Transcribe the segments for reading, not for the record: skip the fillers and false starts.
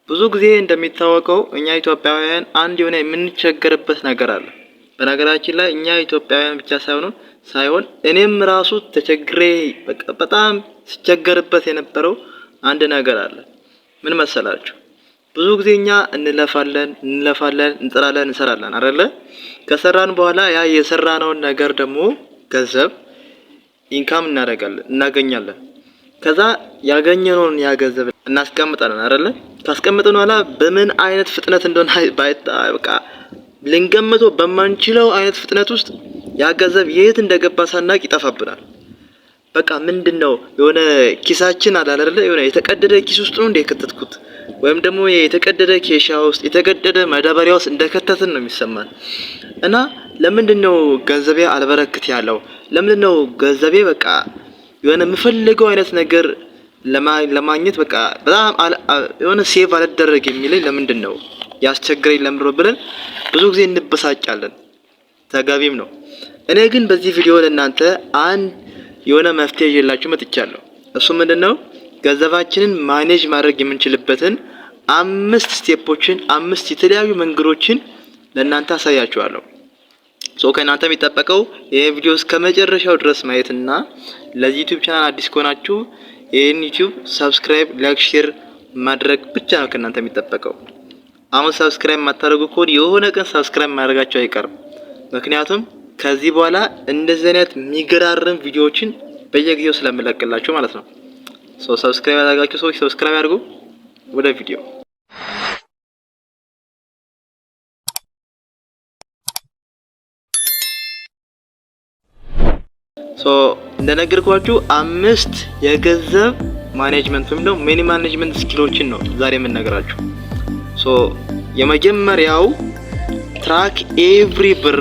ብዙ ጊዜ እንደሚታወቀው እኛ ኢትዮጵያውያን አንድ የሆነ የምንቸገርበት ነገር አለ። በነገራችን ላይ እኛ ኢትዮጵያውያን ብቻ ሳይሆን እኔም ራሱ ተቸግሬ በጣም ሲቸገርበት የነበረው አንድ ነገር አለ። ምን መሰላችሁ? ብዙ ጊዜ እኛ እንለፋለን፣ እንጥራለን፣ እንሰራለን አይደለ? ከሰራን በኋላ ያ የሰራነውን ነገር ደግሞ ገንዘብ ኢንካም እናገኛለን። ከዛ ያገኘነውን ያ ገንዘብ እናስቀምጣለን አይደለ? ካስቀመጥን በኋላ በምን አይነት ፍጥነት እንደሆነ በቃ ልንገምተው በማንችለው አይነት ፍጥነት ውስጥ ያ ገንዘብ የት እንደገባ ሳናቅ ይጠፋብናል። በቃ ምንድነው የሆነ ኪሳችን አለ አይደለ? የሆነ የተቀደደ ኪስ ውስጥ ነው እንደከተትኩት ወይም ደግሞ የተቀደደ ኬሻ ውስጥ የተቀደደ መዳበሪያ ውስጥ እንደከተትን ነው የሚሰማን። እና ለምንድነው ገንዘቤ አልበረክት ያለው? ለምንድነው ገንዘቤ በቃ የሆነ የምፈልገው አይነት ነገር ለማግኘት በቃ በጣም የሆነ ሴቭ አልደረግ የሚለኝ ለምንድነው ያስቸግረኝ ለምንድነው ብለን ብዙ ጊዜ እንበሳጫለን። ተገቢም ነው። እኔ ግን በዚህ ቪዲዮ ለእናንተ አንድ የሆነ መፍትሄ ይዤላችሁ መጥቻለሁ። እሱ ምንድነው? ገንዘባችንን ማኔጅ ማድረግ የምንችልበትን 5 ስቴፖችን 5 የተለያዩ መንገዶችን ለእናንተ አሳያችኋለሁ። ከእናንተ የሚጠበቀው ይሄ ቪዲዮ እስከ መጨረሻው ድረስ ማየትና ለዚህ ዩቲዩብ ቻናል አዲስ ከሆናችሁ ይሄን ዩቲዩብ ሰብስክራይብ፣ ላይክ፣ ሼር ማድረግ ብቻ ነው ከእናንተ የሚጠበቀው። አሁን ሰብስክራይብ ማታደርጉ ከሆነ የሆነ ቀን ሰብስክራይብ ማድረጋችሁ አይቀርም። ምክንያቱም ከዚህ በኋላ እንደዚህ አይነት የሚገራርም ቪዲዮዎችን በየጊዜው ስለምለቅላችሁ ማለት ነው። ሰብስክራይብ ያደረጋችሁ ሰዎች ሰብስክራይብ አድርጉ። ወደ ቪዲዮ እንደነገርኳችሁ 5 የገንዘብ ማኔጅመንት ወይም ደግሞ መኒ ማኔጅመንት ስኪሎችን ነው ዛሬ የምንነግራችሁ። የመጀመሪያው ትራክ ኤቭሪ ብር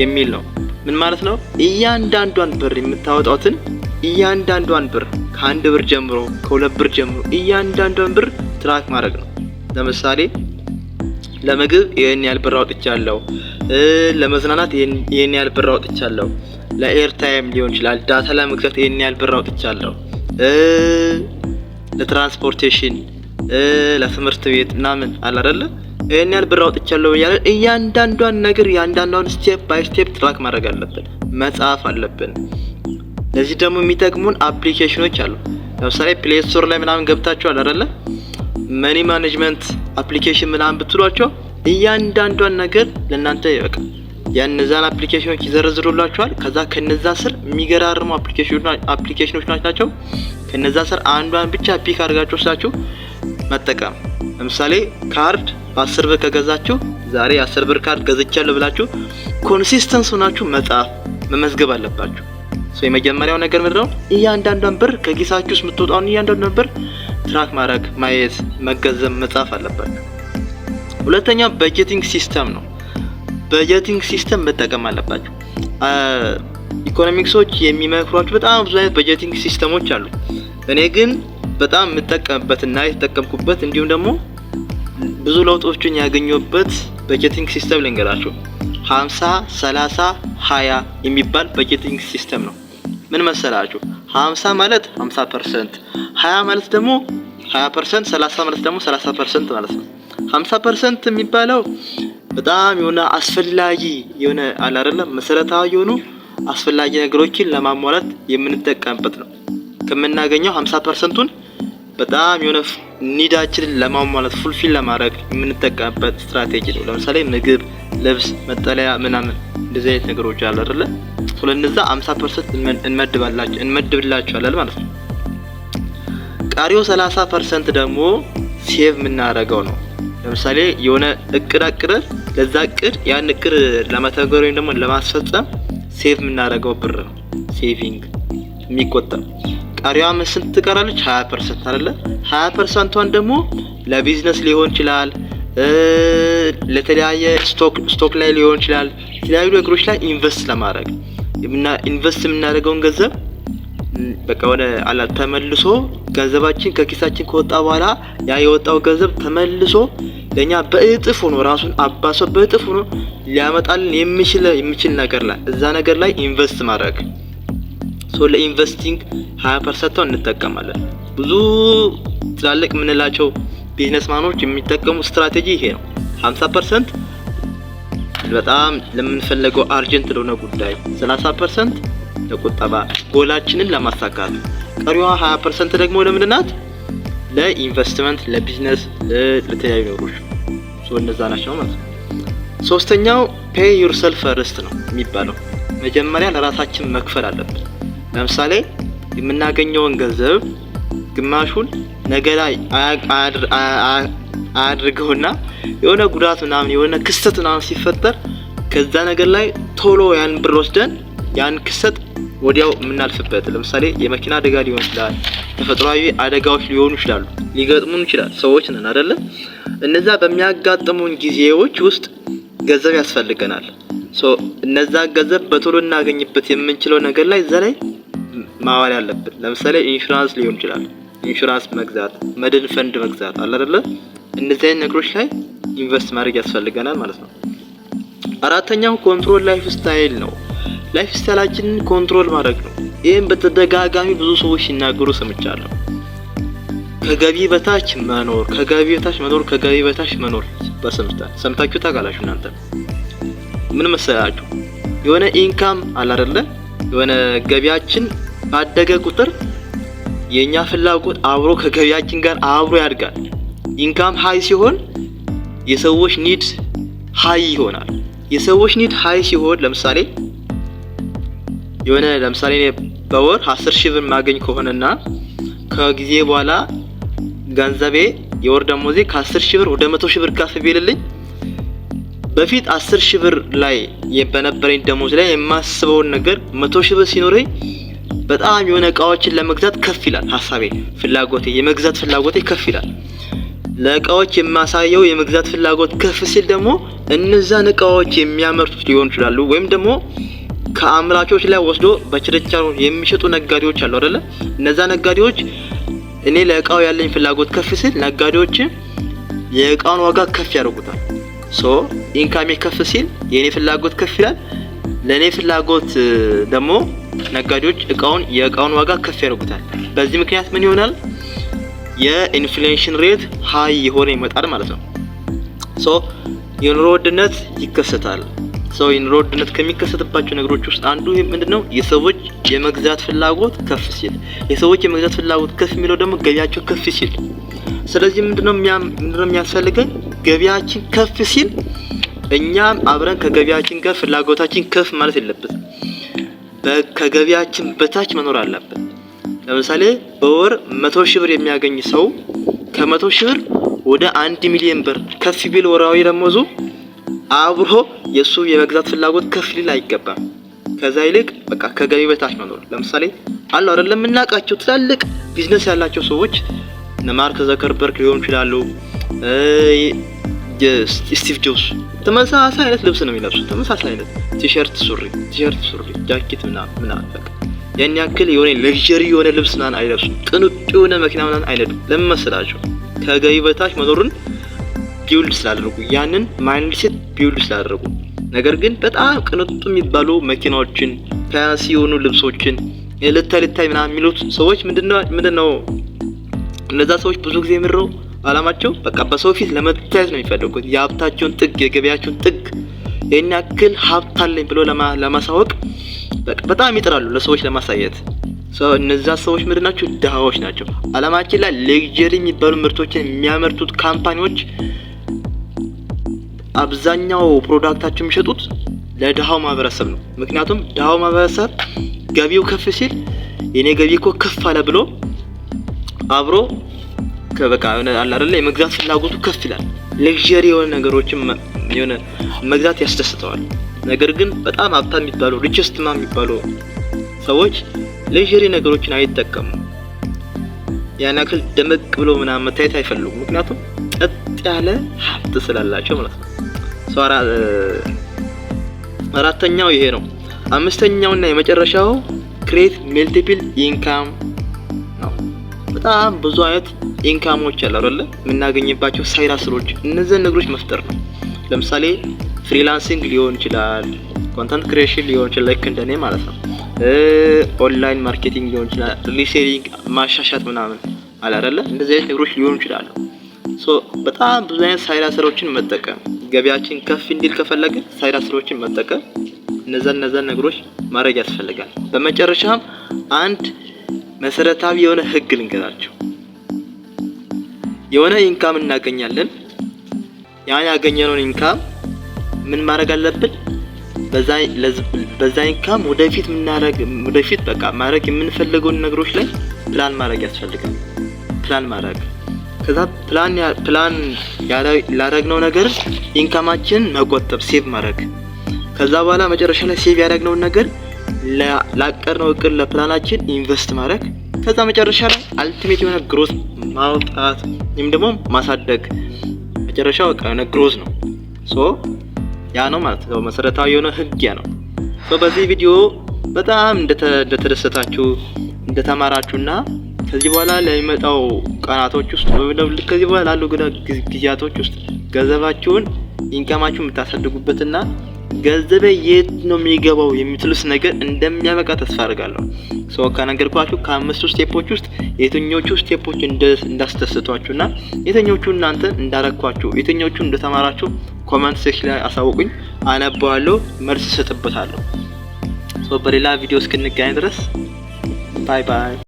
የሚል ነው። ምን ማለት ነው? እያንዳንዷን ብር የምታወጣውትን እያንዳንዷን ብር ከ1 ብር ጀምሮ ከ2 ብር ጀምሮ እያንዳንዷን ብር ትራክ ማድረግ ነው። ለምሳሌ ለምግብ ይሄን ያህል ብር አውጥቻለሁ፣ ለመዝናናት ይሄን ያህል ብር አውጥቻለሁ፣ ለኤር ታይም ሊሆን ይችላል፣ ዳታ ለመግዛት ይሄን ያህል ብር አውጥቻለሁ፣ ለትራንስፖርቴሽን፣ ለትምህርት ቤት ምናምን አለ አይደለ? ይሄን ያህል ብር አውጥቻለሁ እያለ እያንዳንዷን ነገር እያንዳንዷን ስቴፕ ባይ ስቴፕ ትራክ ማድረግ አለብን፣ መጻፍ አለብን። ለዚህ ደግሞ የሚጠቅሙን አፕሊኬሽኖች አሉ። ለምሳሌ ፕሌይ ስቶር ላይ ምናምን ገብታችኋል አይደለ? መኒ ማኔጅመንት አፕሊኬሽን ምናምን ብትሏቸው እያንዳንዷን ነገር ለእናንተ ይበቃ ያንዛን አፕሊኬሽኖች ይዘረዝሩላችኋል። ከዛ ከነዛ ስር የሚገራርሙ አፕሊኬሽኖች ናቸው። ከነዛ ስር አንዷን ብቻ ፒክ አድርጋችሁ ወስዳችሁ መጠቀም። ለምሳሌ ካርድ በ10 ብር ከገዛችሁ ዛሬ 10 ብር ካርድ ገዝቻለሁ ብላችሁ ኮንሲስተንስ ሆናችሁ መመዝገብ አለባችሁ። የመጀመሪያው ነገር ምንድነው? እያንዳንዷን ብር ከኪሳችሁ ውስጥ የምትወጣውን እያንዳንዷን ብር ትራክ ማድረግ፣ ማየት፣ መገንዘብ፣ መጻፍ አለባችሁ። ሁለተኛው በጀቲንግ ሲስተም ነው። በጀቲንግ ሲስተም መጠቀም አለባችሁ። ኢኮኖሚክሶች የሚመክሯችሁ በጣም ብዙ አይነት በጀቲንግ ሲስተሞች አሉ። እኔ ግን በጣም የምጠቀምበትና የተጠቀምኩበት እንዲሁም ደግሞ ብዙ ለውጦችን ያገኘሁበት በጀቲንግ ሲስተም ልንገራችሁ። 50 30 20 የሚባል በጀቲንግ ሲስተም ነው። ምን መሰላችሁ? 50 ማለት 50%፣ 20 ማለት ደግሞ 20%፣ 30 ማለት ደግሞ 30% ማለት ነው። 50% የሚባለው በጣም የሆነ አስፈላጊ የሆነ አለ አይደለም መሰረታዊ የሆኑ አስፈላጊ ነገሮችን ለማሟላት የምንጠቀምበት ነው። ከምናገኘው 50%ቱን በጣም የሆነ ኒዳችንን ለማሟላት ፉልፊል ለማድረግ የምንጠቀምበት ስትራቴጂ ነው። ለምሳሌ ምግብ፣ ልብስ፣ መጠለያ ምናምን እንደዚህ አይነት ነገሮች አሉ አይደለ? ስለነዛ 50% እንመድብላችኋለን ማለት ነው። ቀሪው 30% ደግሞ ሴቭ የምናደርገው ነው። ለምሳሌ የሆነ እቅድ አቅደን ለዛ እቅድ ያን እቅድ ለመተግበር ወይም ደግሞ ለማስፈጸም ሴቭ የምናደርገው ብር ነው። ሴቪንግ የሚቆጠብ ቀሪዋ ስንት ትቀራለች? 20% አይደለ? 20%ቷን ደግሞ ለቢዝነስ ሊሆን ይችላል፣ ለተለያየ ስቶክ ላይ ሊሆን ይችላል፣ የተለያዩ ነገሮች ላይ ኢንቨስት ለማድረግ ኢንቨስት የምናደርገውን ገንዘብ በቃ ወደ ተመልሶ ገንዘባችን ከኪሳችን ከወጣ በኋላ ያ የወጣው ገንዘብ ተመልሶ ለኛ በእጥፍ ሆኖ ራሱን አባሶ በእጥፍ ሆኖ ሊያመጣልን የሚችል ነገር ላይ እዛ ነገር ላይ ኢንቨስት ማድረግ። ለኢንቨስቲንግ 20% እንጠቀማለን። ብዙ ትላልቅ ምንላቸው ቢዝነስማኖች የሚጠቀሙ ስትራቴጂ ይሄ ነው። 50% በጣም ለምንፈልገው አርጀንት ለሆነ ጉዳይ፣ 30% ለቁጠባ ጎላችንን ለማሳካት፣ ቀሪዋ 20% ደግሞ ለምንድናት? ለኢንቨስትመንት፣ ለቢዝነስ፣ ለተለያዩ ነገሮች። እነዛ ናቸው ማለት ነው። ሶስተኛው ፔይ ዩርሰልፍ ፈርስት ነው የሚባለው። መጀመሪያ ለራሳችን መክፈል አለብን። ለምሳሌ የምናገኘውን ገንዘብ ግማሹን ነገ ላይ አያድርገውና የሆነ ጉዳት ምናምን የሆነ ክስተት ምናምን ሲፈጠር ከዛ ነገር ላይ ቶሎ ያን ብር ወስደን ያን ክስተት ወዲያው የምናልፍበት። ለምሳሌ የመኪና አደጋ ሊሆን ይችላል፣ ተፈጥሯዊ አደጋዎች ሊሆኑ ይችላሉ፣ ሊገጥሙን ይችላል። ሰዎች ነን አይደለ? እነዛ በሚያጋጥሙን ጊዜዎች ውስጥ ገንዘብ ያስፈልገናል። እነዛ ገንዘብ በቶሎ እናገኝበት የምንችለው ነገር ላይ እዛ ላይ ማዋል ያለብን። ለምሳሌ ኢንሹራንስ ሊሆን ይችላል፣ ኢንሹራንስ መግዛት፣ መድን ፈንድ መግዛት አለ አይደለ? እነዚህ አይነት ነገሮች ላይ ኢንቨስት ማድረግ ያስፈልገናል ማለት ነው። አራተኛው ኮንትሮል ላይፍ ስታይል ነው። ላይፍ ስታይላችንን ኮንትሮል ማድረግ ነው። ይህም በተደጋጋሚ ብዙ ሰዎች ሲናገሩ ሰምቻለሁ። ከገቢ በታች መኖር፣ ከገቢ በታች መኖር፣ ከገቢ በታች መኖር ሰምታችሁ ታውቃላችሁ እናንተ? ምን መሰላችሁ? የሆነ ኢንካም አለ አይደለ? የሆነ ገቢያችን ባደገ ቁጥር የኛ ፍላጎት አብሮ ከገቢያችን ጋር አብሮ ያድጋል። ኢንካም ሃይ ሲሆን የሰዎች ኒድ ሃይ ይሆናል። የሰዎች ኒድ ሃይ ሲሆን ለምሳሌ እኔ በወር 10,000 ብር ማገኝ ከሆነና ከጊዜ በኋላ ገንዘቤ የወር ደሞዜ ከ10,000 ብር ወደ 100,000 ብር ከፍ ቢልልኝ በፊት 10,000 ብር ላይ በነበረኝ ደሞዝ ላይ የማስበውን ነገር 100,000 ብር ሲኖረኝ በጣም የሆነ እቃዎችን ለመግዛት ከፍ ይላል ሐሳቤ፣ ፍላጎቴ፣ የመግዛት ፍላጎቴ ከፍ ይላል። ለእቃዎች የማሳየው የመግዛት ፍላጎት ከፍ ሲል ደግሞ እነዛን እቃዎች የሚያመርቱት ሊሆን ይችላሉ ወይም ደግሞ ከአምራቾች ላይ ወስዶ በችርቻሮ የሚሸጡ ነጋዴዎች አሉ አይደለ? እነዛ ነጋዴዎች እኔ ለእቃው ያለኝ ፍላጎት ከፍ ሲል ነጋዴዎች የእቃውን ዋጋ ከፍ ያደርጉታል። ኢንካሜ ከፍ ሲል የኔ ፍላጎት ከፍ ይላል። ለኔ ፍላጎት ደግሞ ነጋዴዎች የእቃውን ዋጋ ከፍ ያደርጉታል። በዚህ ምክንያት ምን ይሆናል? የኢንፍሌሽን ሬት ሃይ የሆነ ይመጣል ማለት ነው። የኑሮ ውድነት ይከሰታል። የኑሮ ውድነት ከሚከሰትባቸው ነገሮች ውስጥ አንዱ ምንድነው? የሰዎች የመግዛት ፍላጎት ከፍ ሲል። የሰዎች የመግዛት ፍላጎት ከፍ የሚለው ደግሞ ገቢያቸው ከፍ ሲል። ስለዚህ ምንድነው የሚያስፈልገን? ገቢያችን ከፍ ሲል እኛም አብረን ከገቢያችን ጋር ፍላጎታችን ከፍ ማለት የለበትም። ከገቢያችን በታች መኖር አለበት። ለምሳሌ በወር 100,000 ብር የሚያገኝ ሰው ከ100,000 ብር ወደ 1 ሚሊዮን ብር ከፍ ቢል ወራዊ ደሞዙ አብሮ የሱ የመግዛት ፍላጎት ከፍ ሊል አይገባም። ከዛ ይልቅ በቃ ከገቢ በታች መኖር። ለምሳሌ አሉ አይደለም የምናውቃቸው ትላልቅ ቢዝነስ ያላቸው ሰዎች ማርክ ዘከርበርግ ሊሆኑ ይችላሉ፣ ስቲቭ ጆብስ ተመሳሳይ አይነት ልብስ ነው የሚለብሱት። ተመሳሳይ አይነት ቲሸርት ሱሪ፣ ጃኬት ምናምን በቃ ያን ያክል የሆነ ለግዠሪ የሆነ ልብስ ምናምን አይለብሱም። ቅንጡ የሆነ መኪና ምናምን አይነዱም። ለምን መሰላችሁ? ከገቢ በታች መኖርን ቢውልድ ስላደረጉ፣ ያንን ማይንድሴት ቢውልድ ስላደረጉ። ነገር ግን በጣም ቅንጡ የሚባሉ መኪናዎችን፣ ፋንሲ የሆኑ ልብሶችን፣ ልታይ ምናምን የሚሉት ሰዎች ምንድነው እነዛ ሰዎች ብዙ ጊዜ ምረው አላማቸው በቃ በሰው ፊት ለመታየት ነው የሚፈልጉት። የሀብታቸውን ጥግ፣ የገበያቸውን ጥግ ይሄን ያክል ሀብት አለኝ ብሎ ለማሳወቅ በጣም ይጥራሉ፣ ለሰዎች ለማሳየት። እነዛ ሰዎች ምንድናቸው? ድሃዎች ናቸው። አለማችን ላይ ሌክዠሪ የሚባሉ ምርቶችን የሚያመርቱት ካምፓኒዎች አብዛኛው ፕሮዳክታቸው የሚሸጡት ለድሃው ማህበረሰብ ነው። ምክንያቱም ድሃው ማህበረሰብ ገቢው ከፍ ሲል የኔ ገቢ እኮ ከፍ አለ ብሎ አብሮ ከበቃ አለ አይደለ የመግዛት ፍላጎቱ ከፍ ይላል። ሌክዠሪ የሆነ ነገሮችን የሆነ መግዛት ያስደስተዋል። ነገር ግን በጣም ሀብታም የሚባሉ ሪችስትማ የሚባሉ ሰዎች ሌክዠሪ ነገሮችን አይጠቀሙም። ያን ያክል ደመቅ ብሎ ምናምን መታየት አይፈልጉም። ምክንያቱም ቀጥ ያለ ሀብት ስላላቸው ማለት ነው። አራተኛው ይሄ ነው። አምስተኛውና የመጨረሻው ክሬት መልቲፕል ኢንካም ነው። በጣም ብዙ አይነት ኢንካሞች አሉ አይደል? የምናገኝባቸው ሳይድ ሃስሎች፣ እነዚህን ነገሮች መፍጠር ነው። ለምሳሌ ፍሪላንሲንግ ሊሆን ይችላል፣ ኮንተንት ክሪኤሽን ሊሆን ይችላል፣ ላይክ እንደኔ ማለት ነው። ኦንላይን ማርኬቲንግ ሊሆን ይችላል፣ ሪሴሊንግ ማሻሻት ምናምን አለ አይደል? እንደዚህ አይነት ነገሮች ሊሆኑ ይችላሉ። በጣም ብዙ አይነት ሳይድ ሃስሎችን መጠቀም፣ ገቢያችን ከፍ እንዲል ከፈለግን ሳይድ ሃስሎችን መጠቀም፣ እነዛን ነገሮች ማድረግ ያስፈልጋል። በመጨረሻም አንድ መሰረታዊ የሆነ ህግ ልንገራችሁ። የሆነ ኢንካም እናገኛለን። ያን ያገኘነውን ኢንካም ምን ማድረግ አለብን? በዛ ኢንካም ወደፊት በቃ ማድረግ የምንፈልገውን ነገሮች ላይ ፕላን ማድረግ ያስፈልጋል። ፕላን ማድረግ ከዛ ፕላን ያደረግነው ነገር ኢንካማችን መቆጠብ፣ ሴቭ ማድረግ። ከዛ በኋላ መጨረሻ ላይ ሴቭ ያደረግነውን ነገር ላቀድነው እቅድ ለፕላናችን ኢንቨስት ማድረግ። ከዛ መጨረሻ ላይ አልቲሜት የሆነ ግሮዝ ማውጣት ወይም ደግሞ ማሳደግ። መጨረሻው በቃ የሆነ ግሮዝ ነው። ያ ነው ማለት ነው። መሰረታዊ የሆነ ህግ ያ ነው። በዚህ ቪዲዮ በጣም እንደተደሰታችሁ እንደተማራችሁና ከዚህ በኋላ ለሚመጣው ቀናቶች ውስጥ ከዚህ በኋላ ላሉ ጊዜያቶች ውስጥ ገንዘባችሁን ኢንካማችሁን የምታሳድጉበትና ገንዘቤ የት ነው የሚገባው የምትሉስ ነገር እንደሚያበቃ ተስፋ አድርጋለሁ። ከነገርኳችሁ ከ5 ስቴፖች ውስጥ የትኞቹ ስቴፖች እንዳስደሰቷችሁና የትኞቹ እናንተን እንዳረኳችሁ የትኞቹ እንደተማራችሁ ኮሜንት ሴክሽን ላይ አሳውቁኝ። አነባዋለሁ፣ መልስ እሰጥበታለሁ። በሌላ ቪዲዮ እስክንገናኝ ድረስ ባይ ባይ።